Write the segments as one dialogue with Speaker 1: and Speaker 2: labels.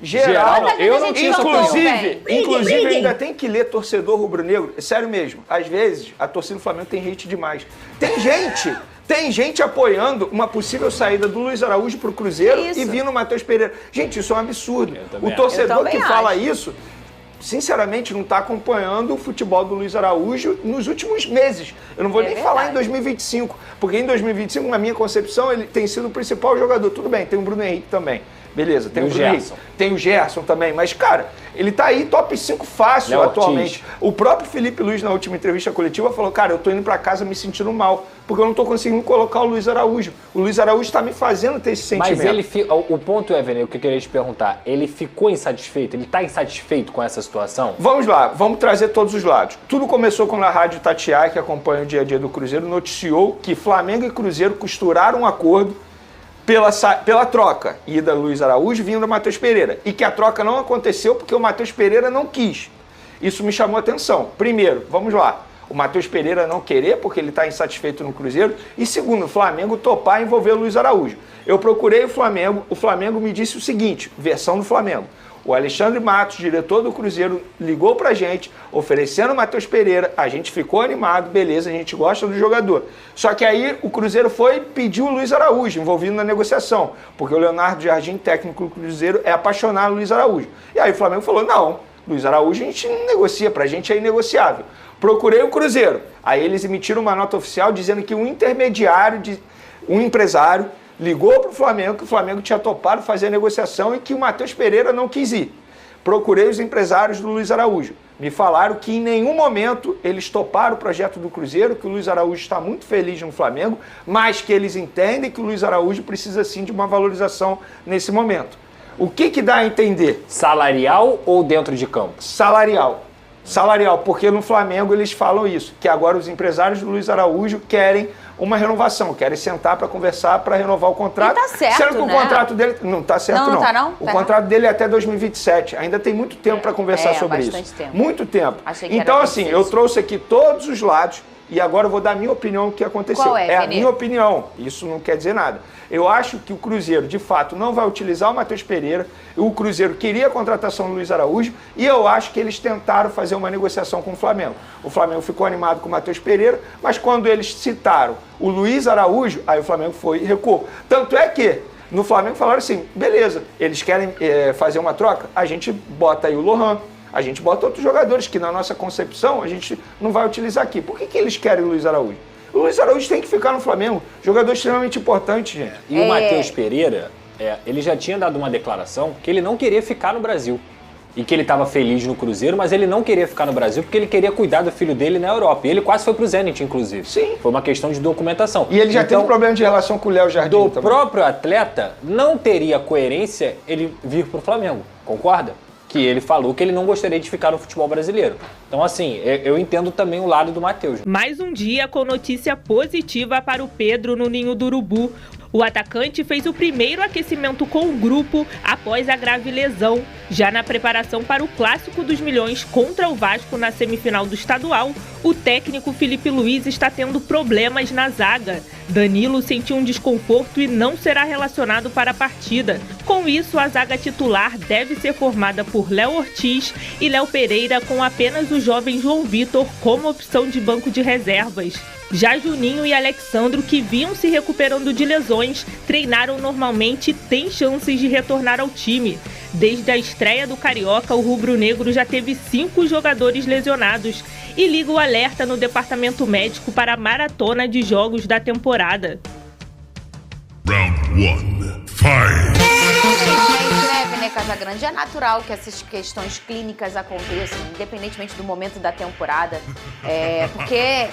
Speaker 1: Geral,
Speaker 2: não. Eu não tinha
Speaker 1: Inclusive, ainda tem que ler torcedor rubro-negro. Sério mesmo. Às vezes, a torcida do Flamengo tem gente demais. Tem gente apoiando uma possível saída do Luiz Araújo pro Cruzeiro e vindo o Matheus Pereira. Gente, isso é um absurdo. O torcedor que fala isso, sinceramente, não está acompanhando o futebol do Luiz Araújo nos últimos meses. Eu não vou nem falar em 2025, porque em 2025, na minha concepção, ele tem sido o principal jogador. Tudo bem, tem o Bruno Henrique também. Beleza, tem o Bruno Henrique, tem o Gerson também, mas, cara, ele tá aí top 5 fácil atualmente. O próprio Felipe Luiz, na última entrevista coletiva, falou, cara, eu tô indo pra casa me sentindo mal, porque eu não tô conseguindo colocar o Luiz Araújo. O Luiz Araújo tá me fazendo ter esse sentimento.
Speaker 3: Mas o ponto é, Vene, o que eu queria te perguntar, ele ficou insatisfeito? Ele tá insatisfeito com essa situação?
Speaker 1: Vamos lá, vamos trazer todos os lados. Tudo começou quando a Rádio Itatiaia, que acompanha o dia a dia do Cruzeiro, noticiou que Flamengo e Cruzeiro costuraram um acordo pela troca, ida Luiz Araújo vindo o Matheus Pereira, e que a troca não aconteceu porque o Matheus Pereira não quis. Isso me chamou a atenção. Primeiro, vamos lá, o Matheus Pereira não querer porque ele está insatisfeito no Cruzeiro, e segundo, o Flamengo topar envolver o Luiz Araújo. Eu procurei o Flamengo me disse o seguinte, versão do Flamengo. O Alexandre Matos, diretor do Cruzeiro, ligou pra gente, oferecendo o Matheus Pereira, a gente ficou animado, beleza, a gente gosta do jogador. Só que aí o Cruzeiro foi e pediu o Luiz Araújo, envolvido na negociação, porque o Leonardo Jardim, técnico do Cruzeiro, é apaixonado no Luiz Araújo. E aí o Flamengo falou, não, Luiz Araújo a gente não negocia, pra gente é inegociável. Procurei o Cruzeiro, aí eles emitiram uma nota oficial dizendo que um empresário, ligou para o Flamengo, que o Flamengo tinha topado fazer a negociação e que o Matheus Pereira não quis ir. Procurei os empresários do Luiz Araújo. Me falaram que em nenhum momento eles toparam o projeto do Cruzeiro, que o Luiz Araújo está muito feliz no Flamengo, mas que eles entendem que o Luiz Araújo precisa sim de uma valorização nesse momento. O que dá a entender?
Speaker 3: Salarial ou dentro de campo?
Speaker 1: Salarial, porque no Flamengo eles falam isso, que agora os empresários do Luiz Araújo querem uma renovação, querem sentar para conversar para renovar o contrato.
Speaker 2: E tá certo,
Speaker 1: sendo que o contrato dele não tá certo,
Speaker 2: não. Tá não?
Speaker 1: O contrato dele é até 2027. Ainda tem muito tempo para conversar sobre isso.
Speaker 2: Tempo.
Speaker 1: Muito tempo.
Speaker 2: Então,
Speaker 1: assim, eu trouxe aqui todos os lados e agora eu vou dar a minha opinião do que aconteceu.
Speaker 2: Qual é,
Speaker 1: a minha opinião. Isso não quer dizer nada. Eu acho que o Cruzeiro, de fato, não vai utilizar o Matheus Pereira. O Cruzeiro queria a contratação do Luiz Araújo e eu acho que eles tentaram fazer uma negociação com o Flamengo. O Flamengo ficou animado com o Matheus Pereira, mas quando eles citaram o Luiz Araújo, aí o Flamengo foi e recuou. Tanto é que no Flamengo falaram assim, beleza, eles querem fazer uma troca, a gente bota aí o Lohan, a gente bota outros jogadores que na nossa concepção a gente não vai utilizar aqui. Por que eles querem o Luiz Araújo? O Luiz Araújo tem que ficar no Flamengo, jogador extremamente importante, gente.
Speaker 3: E o Matheus Pereira, ele já tinha dado uma declaração que ele não queria ficar no Brasil. E que ele estava feliz no Cruzeiro, mas ele não queria ficar no Brasil porque ele queria cuidar do filho dele na Europa. E ele quase foi pro Zenit, inclusive.
Speaker 1: Sim.
Speaker 3: Foi uma questão de documentação.
Speaker 1: E ele já teve problema de relação com o Léo Jardim
Speaker 3: também. Do próprio atleta, não teria coerência ele vir pro Flamengo, concorda? Que ele falou que ele não gostaria de ficar no futebol brasileiro. Então, assim, eu entendo também o lado do Matheus.
Speaker 4: Mais um dia com notícia positiva para o Pedro no Ninho do Urubu. O atacante fez o primeiro aquecimento com o grupo após a grave lesão. Já na preparação para o Clássico dos Milhões contra o Vasco na semifinal do estadual, o técnico Felipe Luiz está tendo problemas na zaga. Danilo sentiu um desconforto e não será relacionado para a partida. Com isso, a zaga titular deve ser formada por Léo Ortiz e Léo Pereira, com apenas o jovem João Vitor como opção de banco de reservas. Já Juninho e Alexandro, que vinham se recuperando de lesões, treinaram normalmente e têm chances de retornar ao time. Desde a estreia do Carioca, o rubro-negro já teve 5 jogadores lesionados e liga o alerta no departamento médico para a maratona de jogos da temporada.
Speaker 5: Round 1, fight!
Speaker 2: Né, Casagrande? É natural que essas questões clínicas aconteçam, independentemente do momento da temporada, porque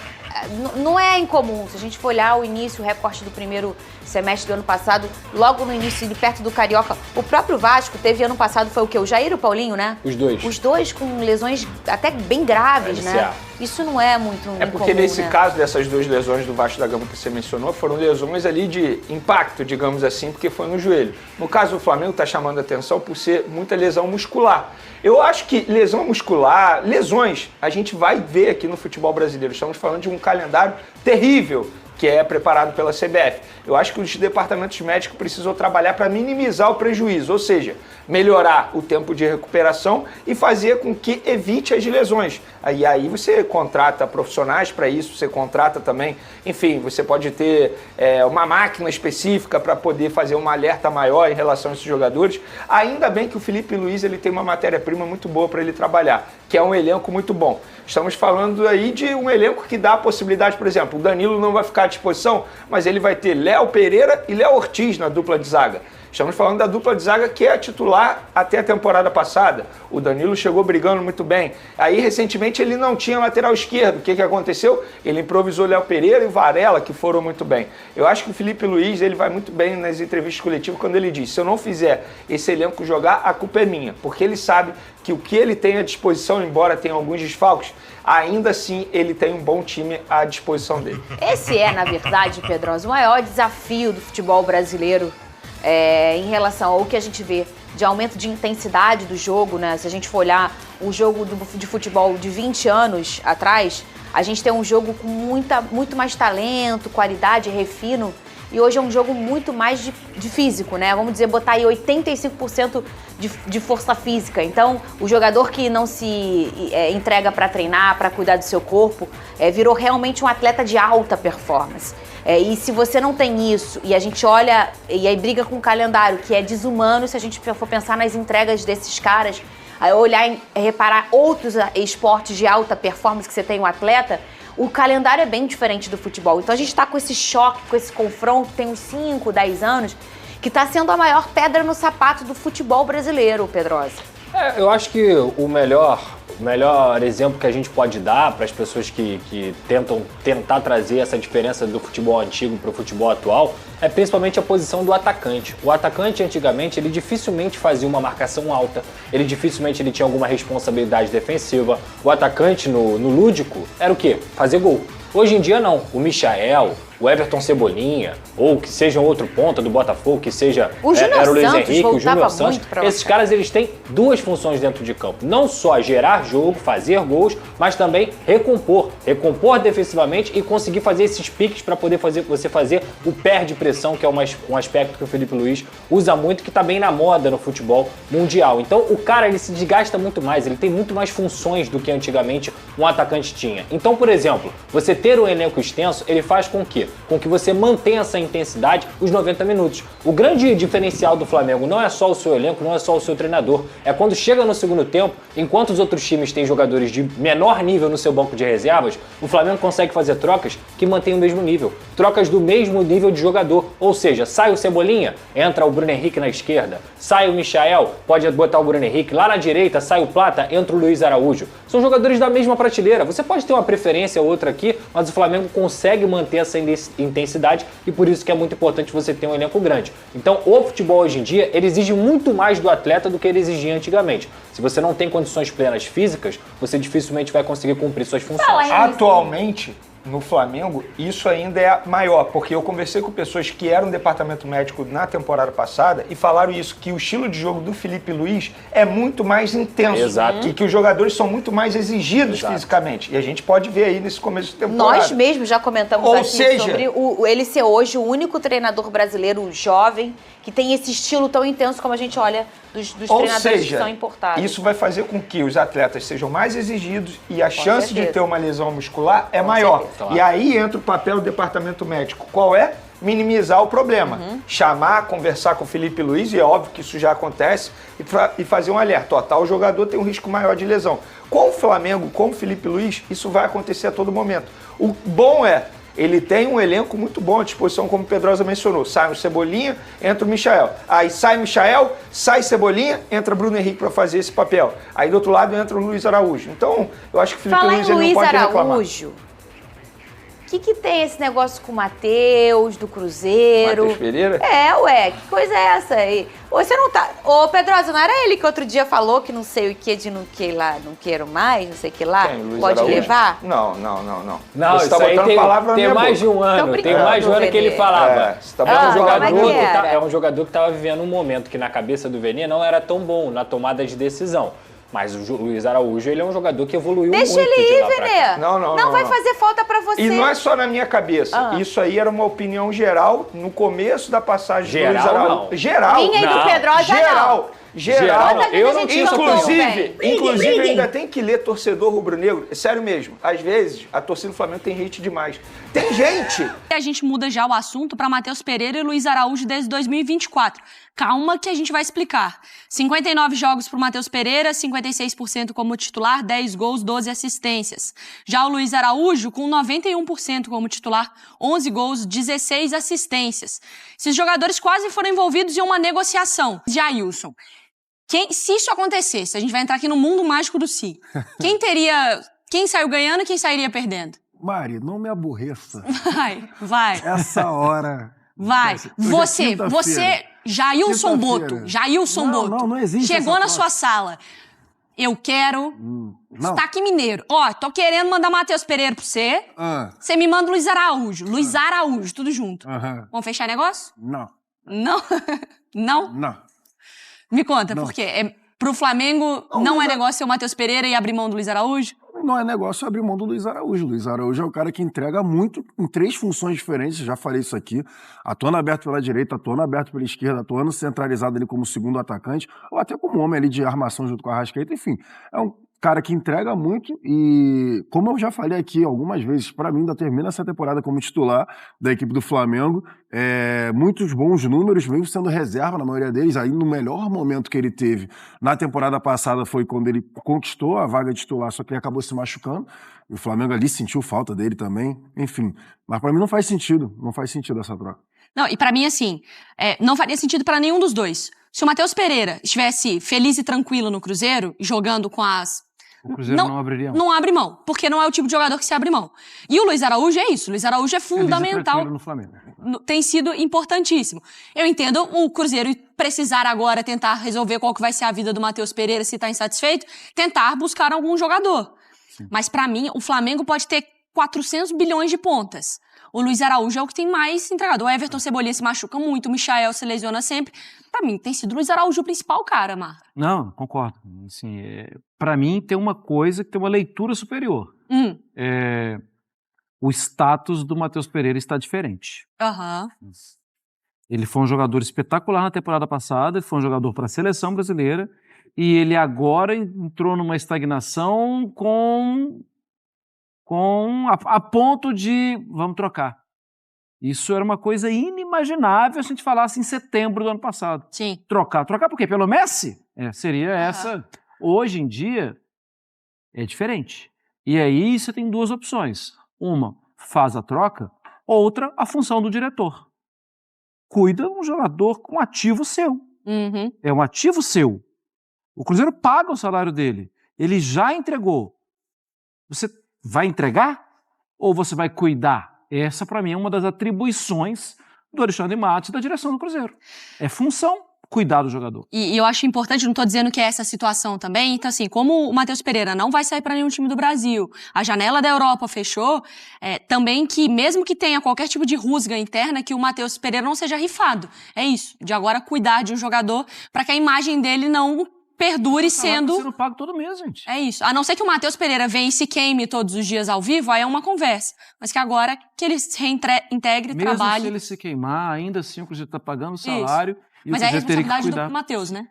Speaker 2: não é incomum. Se a gente for olhar o início, o recorte do primeiro semestre do ano passado, logo no início, perto do Carioca, o próprio Vasco teve ano passado, foi o quê? O Jair e o Paulinho, né?
Speaker 3: Os dois.
Speaker 2: Os dois com lesões até bem graves, né? Isso não é muito incomum,
Speaker 1: porque nesse caso dessas 2 lesões do Vasco da Gama que você mencionou, foram lesões ali de impacto, digamos assim, porque foi no joelho. No caso do Flamengo, está chamando a atenção por ser muita lesão muscular. Eu acho que lesão muscular, lesões, a gente vai ver aqui no futebol brasileiro. Estamos falando de um calendário terrível que é preparado pela CBF. Eu acho que os departamentos médicos precisam trabalhar para minimizar o prejuízo, ou seja, melhorar o tempo de recuperação e fazer com que evite as lesões. Aí você contrata profissionais para isso, você contrata também, enfim, você pode ter uma máquina específica para poder fazer uma alerta maior em relação a esses jogadores. Ainda bem que o Felipe Luiz ele tem uma matéria-prima muito boa para ele trabalhar, que é um elenco muito bom. Estamos falando aí de um elenco que dá a possibilidade, por exemplo, o Danilo não vai ficar à disposição, mas ele vai ter Léo Pereira e Léo Ortiz na dupla de zaga. Estamos falando da dupla de zaga que é a titular até a temporada passada. O Danilo chegou brigando muito bem. Aí, recentemente, ele não tinha lateral esquerdo. O que aconteceu? Ele improvisou Léo Pereira e Varela, que foram muito bem. Eu acho que o Felipe Luiz ele vai muito bem nas entrevistas coletivas quando ele diz: se eu não fizer esse elenco jogar, a culpa é minha. Porque ele sabe que o que ele tem à disposição, embora tenha alguns desfalques, ainda assim ele tem um bom time à disposição dele.
Speaker 2: Esse é, na verdade, Pedroso, o maior desafio do futebol brasileiro em relação ao que a gente vê de aumento de intensidade do jogo, né? Se a gente for olhar o jogo de futebol de 20 anos atrás, a gente tem um jogo com muito mais talento, qualidade, refino, e hoje é um jogo muito mais de físico, né? Vamos dizer, botar aí 85% de força física. Então, o jogador que não se entrega para treinar, para cuidar do seu corpo, virou realmente um atleta de alta performance. E se você não tem isso, e a gente olha, e aí briga com o calendário, que é desumano, se a gente for pensar nas entregas desses caras, aí olhar e reparar outros esportes de alta performance que você tem um atleta, o calendário é bem diferente do futebol. Então a gente está com esse choque, com esse confronto, tem uns 5, 10 anos, que está sendo a maior pedra no sapato do futebol brasileiro, Pedrosa.
Speaker 3: Eu acho que o melhor exemplo que a gente pode dar para as pessoas que tentar trazer essa diferença do futebol antigo para o futebol atual é principalmente a posição do atacante. O atacante, antigamente, ele dificilmente fazia uma marcação alta, ele dificilmente tinha alguma responsabilidade defensiva. O atacante no lúdico era o quê? Fazer gol. Hoje em dia não. O Michael, o Everton Cebolinha, ou que seja outro ponta do Botafogo, que seja era o Luiz Henrique, o Júnior Santos, esses caras eles têm duas funções dentro de campo. Não só gerar jogo, fazer gols, mas também recompor defensivamente e conseguir fazer esses piques para poder você fazer o perde pressão, que é um aspecto que o Felipe Luiz usa muito, que está bem na moda no futebol mundial. Então o cara ele se desgasta muito mais, ele tem muito mais funções do que antigamente um atacante tinha. Então, por exemplo, você ter um elenco extenso, ele faz com que você mantenha essa intensidade os 90 minutos. O grande diferencial do Flamengo não é só o seu elenco, não é só o seu treinador. É quando chega no segundo tempo, enquanto os outros times têm jogadores de menor nível no seu banco de reservas, o Flamengo consegue fazer trocas que mantêm o mesmo nível. Trocas do mesmo nível de jogador. Ou seja, sai o Cebolinha, entra o Bruno Henrique na esquerda. Sai o Michael, pode botar o Bruno Henrique. Lá na direita, sai o Plata, entra o Luiz Araújo. São jogadores da mesma prateleira. Você pode ter uma preferência ou outra aqui, mas o Flamengo consegue manter essa intensidade e por isso que é muito importante você ter um elenco grande. Então o futebol hoje em dia ele exige muito mais do atleta do que ele exigia antigamente. Se você não tem condições plenas físicas, você dificilmente vai conseguir cumprir suas funções.
Speaker 1: Atualmente, no Flamengo, isso ainda é maior, porque eu conversei com pessoas que eram departamento médico na temporada passada e falaram isso, que o estilo de jogo do Felipe Luiz é muito mais intenso.
Speaker 3: Exato.
Speaker 1: E que os jogadores são muito mais exigidos fisicamente. E a gente pode ver aí nesse começo de temporada.
Speaker 2: Nós mesmos já comentamos sobre ele ser hoje o único treinador brasileiro jovem que tem esse estilo tão intenso como a gente olha dos treinadores que são importados.
Speaker 1: Isso vai fazer com que os atletas sejam mais exigidos e a chance de ter uma lesão muscular é maior.
Speaker 3: Claro.
Speaker 1: E aí entra o papel do departamento médico. Qual é? Minimizar o problema. Chamar, conversar com o Felipe Luiz, e é óbvio que isso já acontece, e fazer um alerta. Tal jogador tem um risco maior de lesão. Com o Flamengo, com o Felipe Luiz, isso vai acontecer a todo momento. O bom é, ele tem um elenco muito bom à disposição, como o Pedrosa mencionou. Sai o Cebolinha, entra o Michael. Aí sai o Michael, sai Cebolinha, entra Bruno Henrique para fazer esse papel. Aí do outro lado entra o Luiz Araújo. Então, eu acho que o Felipe Luiz ele não pode reclamar.
Speaker 2: Araújo, o que tem esse negócio com o Matheus, do Cruzeiro?
Speaker 1: Matheus Pereira?
Speaker 2: Que coisa é essa aí? Você não tá... Ô, Pedrosa, não era ele que outro dia falou que não sei o que de não quero mais, não sei o que lá?
Speaker 1: Quem,
Speaker 2: pode
Speaker 1: Araújo?
Speaker 2: Levar?
Speaker 1: Não.
Speaker 3: Não,
Speaker 1: você
Speaker 3: isso
Speaker 1: tá
Speaker 3: aí
Speaker 1: botando palavra na
Speaker 3: tem
Speaker 1: minha
Speaker 3: mais de um ano. Tem mais de um ano que ele falava.
Speaker 1: Você tá botando
Speaker 3: É um jogador que estava vivendo um momento que na cabeça do Vene não era tão bom na tomada de decisão. Mas o Luiz Araújo, ele é um jogador que evoluiu
Speaker 2: Deixa
Speaker 3: muito
Speaker 2: ele
Speaker 3: de
Speaker 2: ir,
Speaker 3: lá pra cá.
Speaker 2: Vene.
Speaker 1: Não
Speaker 2: vai fazer falta pra você.
Speaker 1: E não é só na minha cabeça. Isso aí era uma opinião geral no começo da passagem do Luiz
Speaker 3: Geral,
Speaker 1: Araújo.
Speaker 3: não.
Speaker 1: Geral.
Speaker 2: Minha e do
Speaker 3: Não.
Speaker 2: Pedrosa,
Speaker 1: Geral.
Speaker 3: Geral,
Speaker 2: Quantas
Speaker 3: eu
Speaker 2: vezes
Speaker 3: não
Speaker 2: a gente
Speaker 3: tinha essa
Speaker 2: cantou,
Speaker 3: opinião.
Speaker 1: Inclusive ainda tem que ler torcedor rubro-negro. É sério mesmo. Às vezes, a torcida do Flamengo tem hate demais. Tem gente.
Speaker 6: A gente muda já o assunto para Matheus Pereira e Luiz Araújo desde 2024. Calma que a gente vai explicar. 59 jogos para o Matheus Pereira, 56% como titular, 10 gols, 12 assistências. Já o Luiz Araújo, com 91% como titular, 11 gols, 16 assistências. Esses jogadores quase foram envolvidos em uma negociação. Jailson, se isso acontecesse, a gente vai entrar aqui no mundo mágico do Si. Quem saiu ganhando e quem sairia perdendo?
Speaker 7: Mari, não me aborreça.
Speaker 6: Vai.
Speaker 7: Essa hora...
Speaker 6: Vai.
Speaker 7: Hoje é
Speaker 6: Você, Jailson
Speaker 7: Quinta-feira.
Speaker 6: Boto. Jailson
Speaker 7: Não,
Speaker 6: Boto.
Speaker 7: não existe
Speaker 6: Chegou
Speaker 7: essa
Speaker 6: na
Speaker 7: troca.
Speaker 6: sua sala. Eu quero...
Speaker 7: Não.
Speaker 6: Destaque Mineiro. Ó, tô querendo mandar Matheus Pereira pra você. Você me manda Luiz Araújo. Luiz Araújo, tudo junto. Vamos fechar negócio?
Speaker 7: Não.
Speaker 6: Não? Não?
Speaker 7: Não.
Speaker 6: Me conta,
Speaker 7: Não.
Speaker 6: por quê? Pro Flamengo não é negócio ser o Matheus Pereira e abrir mão do Luiz Araújo?
Speaker 7: Não é negócio abrir mão do Luiz Araújo. O Luiz Araújo é o cara que entrega muito em 3 funções diferentes, já falei isso aqui, atuando aberto pela direita, atuando aberto pela esquerda, atuando centralizado ali como segundo atacante, ou até como homem ali de armação junto com a Arrascaeta, enfim. É um cara que entrega muito e, como eu já falei aqui algumas vezes, para mim ainda termina essa temporada como titular da equipe do Flamengo, muitos bons números, mesmo sendo reserva na maioria deles, aí no melhor momento que ele teve na temporada passada foi quando ele conquistou a vaga de titular, só que ele acabou se machucando, e o Flamengo ali sentiu falta dele também, enfim, mas para mim não faz sentido essa troca.
Speaker 6: Não, e pra mim, assim, não faria sentido pra nenhum dos dois. Se o Matheus Pereira estivesse feliz e tranquilo no Cruzeiro, jogando com as...
Speaker 8: O Cruzeiro não abriria mão.
Speaker 6: Não abre mão, porque não é o tipo de jogador que se abre mão. E o Luiz Araújo é isso. O Luiz Araújo é fundamental.
Speaker 8: No Flamengo.
Speaker 6: Tem sido importantíssimo. Eu entendo o Cruzeiro precisar agora tentar resolver qual que vai ser a vida do Matheus Pereira, se tá insatisfeito, tentar buscar algum jogador. Sim. Mas pra mim, o Flamengo pode ter 400 bilhões de pontas. O Luiz Araújo é o que tem mais entregado. O Everton Cebolinha se machuca muito, o Michael se lesiona sempre. Pra mim, tem sido o Luiz Araújo o principal cara, Marta.
Speaker 8: Não, concordo. Assim, pra mim, tem uma coisa que tem uma leitura superior. O status do Matheus Pereira está diferente. Ele foi um jogador espetacular na temporada passada, ele foi um jogador para a seleção brasileira, e ele agora entrou numa estagnação a ponto de vamos trocar. Isso era uma coisa inimaginável se a gente falasse em setembro do ano passado.
Speaker 6: Sim.
Speaker 8: Trocar por quê? Pelo Messi? Seria essa. Hoje em dia é diferente. E aí você tem 2 opções. Uma, faz a troca, outra, a função do diretor. Cuida um jogador com ativo seu. É um ativo seu. O Cruzeiro paga o salário dele. Ele já entregou. Você vai entregar ou você vai cuidar? Essa, para mim, é uma das atribuições do Alexandre Matos e da direção do Cruzeiro. É função cuidar do jogador.
Speaker 6: E eu acho importante, não estou dizendo que é essa situação também, então assim, como o Matheus Pereira não vai sair para nenhum time do Brasil, a janela da Europa fechou, também que mesmo que tenha qualquer tipo de rusga interna, que o Matheus Pereira não seja rifado. É isso, de agora cuidar de um jogador para que a imagem dele não perdure sendo
Speaker 8: pago todo mês, gente.
Speaker 6: É isso. A não ser que o Matheus Pereira venha e se queime todos os dias ao vivo, aí é uma conversa. Mas que agora que ele se reintegre,
Speaker 8: mesmo
Speaker 6: trabalhe.
Speaker 8: Se ele se queimar, ainda assim o Cruzeiro está pagando o salário. E
Speaker 6: mas
Speaker 8: o
Speaker 6: é a
Speaker 8: Cruzeiro teria que
Speaker 6: responsabilidade
Speaker 8: cuidar.
Speaker 6: do Matheus, né?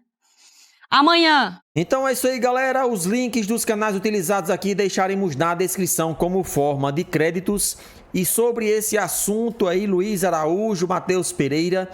Speaker 6: Amanhã.
Speaker 9: Então é isso aí, galera. Os links dos canais utilizados aqui deixaremos na descrição como forma de créditos. E sobre esse assunto aí, Luiz Araújo, Matheus Pereira,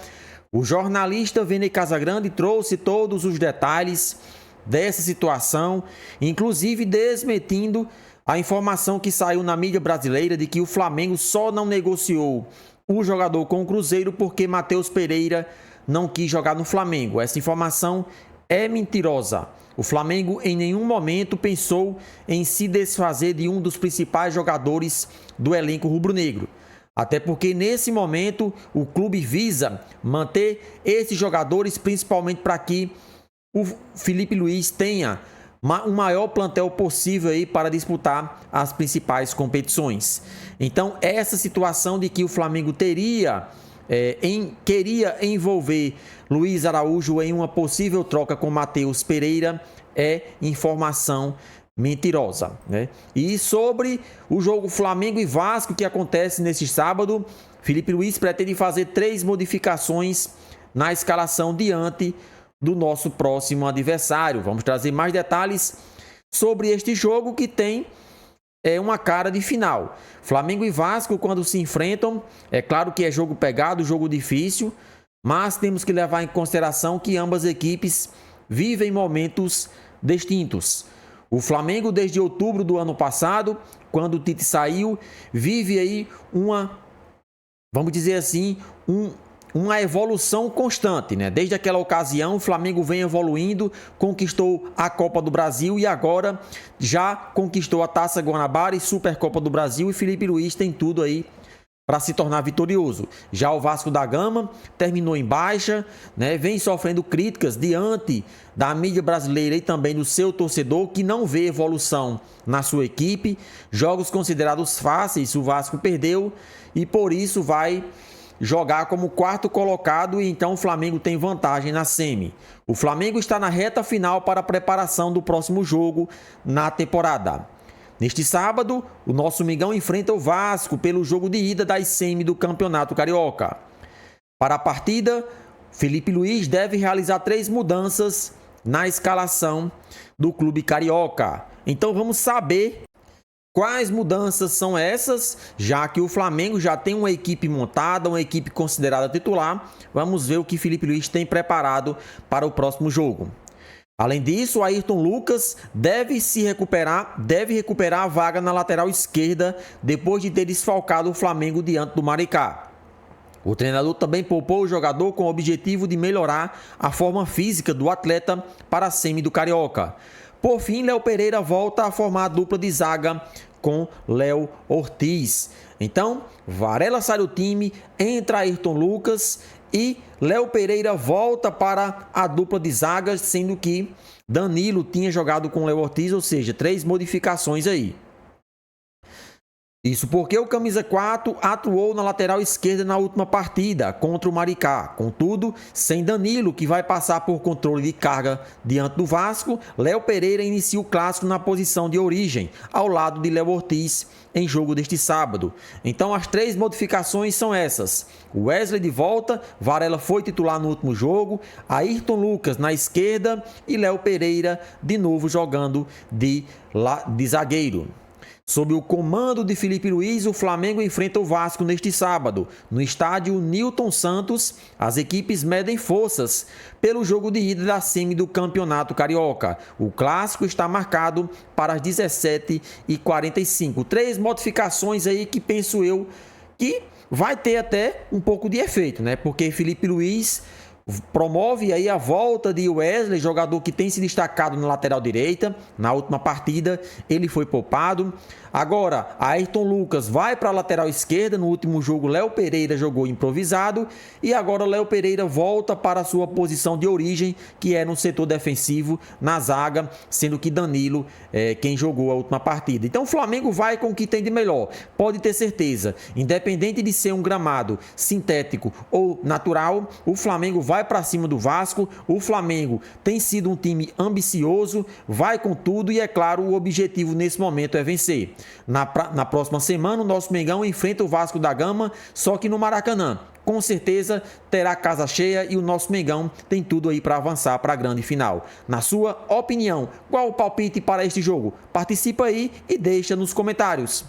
Speaker 9: o jornalista Vene Casagrande trouxe todos os detalhes dessa situação, inclusive desmentindo a informação que saiu na mídia brasileira de que o Flamengo só não negociou o jogador com o Cruzeiro porque Matheus Pereira não quis jogar no Flamengo. Essa informação é mentirosa. O Flamengo em nenhum momento pensou em se desfazer de um dos principais jogadores do elenco rubro-negro. Até porque nesse momento o clube visa manter esses jogadores principalmente para que o Felipe Luiz tenha o maior plantel possível aí para disputar as principais competições. Então essa situação de que o Flamengo teria queria envolver Luiz Araújo em uma possível troca com Matheus Pereira é informação mentirosa, né? E sobre o jogo Flamengo e Vasco que acontece neste sábado, Felipe Luiz pretende fazer 3 modificações na escalação diante do nosso próximo adversário. Vamos trazer mais detalhes sobre este jogo que tem uma cara de final. Flamengo e Vasco, quando se enfrentam, é claro que é jogo pegado, jogo difícil, mas temos que levar em consideração que ambas equipes vivem momentos distintos. O Flamengo, desde outubro do ano passado, quando o Tite saiu, vive aí vamos dizer assim, uma evolução constante, né? Desde aquela ocasião, o Flamengo vem evoluindo, conquistou a Copa do Brasil e agora já conquistou a Taça Guanabara e Supercopa do Brasil, e Felipe Luiz tem tudo aí para se tornar vitorioso. Já o Vasco da Gama terminou em baixa, né? Vem sofrendo críticas diante da mídia brasileira e também do seu torcedor, que não vê evolução na sua equipe. Jogos considerados fáceis, o Vasco perdeu e por isso vai jogar como 4º colocado, e então o Flamengo tem vantagem na semi. O Flamengo está na reta final para a preparação do próximo jogo na temporada. Neste sábado, o nosso Mengão enfrenta o Vasco pelo jogo de ida das semi do Campeonato Carioca. Para a partida, Felipe Luiz deve realizar 3 mudanças na escalação do clube carioca. Então vamos saber quais mudanças são essas, já que o Flamengo já tem uma equipe montada, uma equipe considerada titular. Vamos ver o que Felipe Luiz tem preparado para o próximo jogo. Além disso, o Ayrton Lucas deve recuperar a vaga na lateral esquerda depois de ter desfalcado o Flamengo diante do Maricá. O treinador também poupou o jogador com o objetivo de melhorar a forma física do atleta para a semi do Carioca. Por fim, Léo Pereira volta a formar a dupla de zaga com Léo Ortiz. Então, Varela sai do time, entra Ayrton Lucas e Léo Pereira volta para a dupla de zagas, sendo que Danilo tinha jogado com Léo Ortiz, ou seja, 3 modificações aí. Isso porque o camisa 4 atuou na lateral esquerda na última partida contra o Maricá. Contudo, sem Danilo, que vai passar por controle de carga diante do Vasco, Léo Pereira inicia o clássico na posição de origem, ao lado de Léo Ortiz, em jogo deste sábado. Então as 3 modificações são essas: Wesley de volta, Varela foi titular no último jogo, Ayrton Lucas na esquerda e Léo Pereira de novo jogando de zagueiro. Sob o comando de Felipe Luiz, o Flamengo enfrenta o Vasco neste sábado. No estádio Nilton Santos, as equipes medem forças pelo jogo de ida da semi do Campeonato Carioca. O clássico está marcado para as 17h45. 3 modificações aí que penso eu que vai ter até um pouco de efeito, né? Porque Felipe Luiz promove aí a volta de Wesley, jogador que tem se destacado na lateral direita. Na última partida ele foi poupado. Agora, Ayrton Lucas vai para a lateral esquerda. No último jogo, Léo Pereira jogou improvisado. E agora Léo Pereira volta para a sua posição de origem, que é no setor defensivo, na zaga, sendo que Danilo é quem jogou a última partida. Então o Flamengo vai com o que tem de melhor. Pode ter certeza, independente de ser um gramado sintético ou natural, o Flamengo vai para cima do Vasco. O Flamengo tem sido um time ambicioso, vai com tudo e, é claro, o objetivo nesse momento é vencer. Na próxima semana, o nosso Mengão enfrenta o Vasco da Gama, só que no Maracanã. Com certeza terá casa cheia e o nosso Mengão tem tudo aí para avançar para a grande final. Na sua opinião, qual o palpite para este jogo? Participa aí e deixa nos comentários.